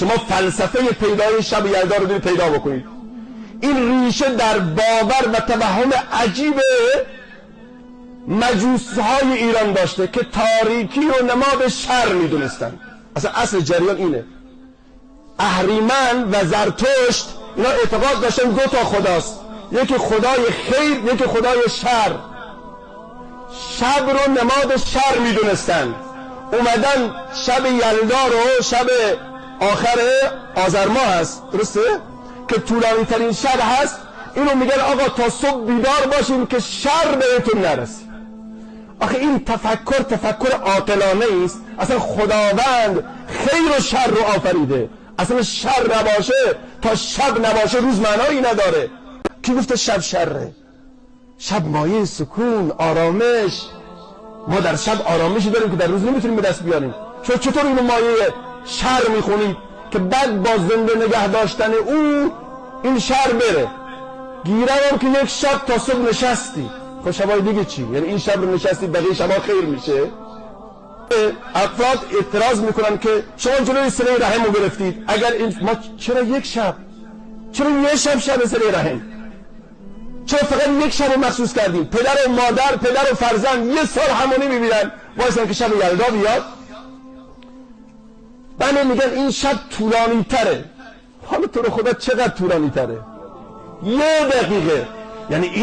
شما فلسفه پیدای شب یلدا رو پیدا بکنید. این ریشه در باور و توهم عجیب مجوسهای ایران داشته که تاریکی و نماد شر میدونستن. اصل جریان اینه. اهریمن و زرتشت اینا اعتقاد داشتن دو تا خداست، یکی خدای خیر، یکی خدای شر. شب رو نماد شر میدونستن. اومدن شب یلدا رو، شب آخر آذر ماه هست، درسته؟ که طولانی ترین شب هست، اینو میگن آقا تا صبح بیدار باشیم که شر بهتون نرسه. آخه این تفکر عاقلانه است. اصلا خداوند خیر و شر رو آفریده. اصلا شر نباشه تا شب نباشه روز معنایی نداره. کی گفته شب شره؟ شب مایه سکون، آرامش. ما در شب آرامشی داریم که در روز نمیتونیم به دست بیاریم. چطور اینو مایه شر میخونید که بعد با زنده نگه داشتن او این شر بره؟ گیرم که یک شب تا صبح نشستی، خب شبای دیگه چی؟ یعنی این شب رو نشستی بقیه شبا خیر میشه؟ افراد اعتراض میکنن که شما جلوی صله رحم رو گرفتید. اگر این ما چرا یک شب؟ چرا یک شب صله رحم؟ چرا فقط یک شب رو مخصوص کردیم؟ پدر و مادر، پدر و فرزند یه سال همونی میبینن وایسن که شب یلدا بیاد. بله میگن این شب طولانی تره. حالا تو رو خدا چقدر طولانی تره؟ 1 دقیقه. یعنی این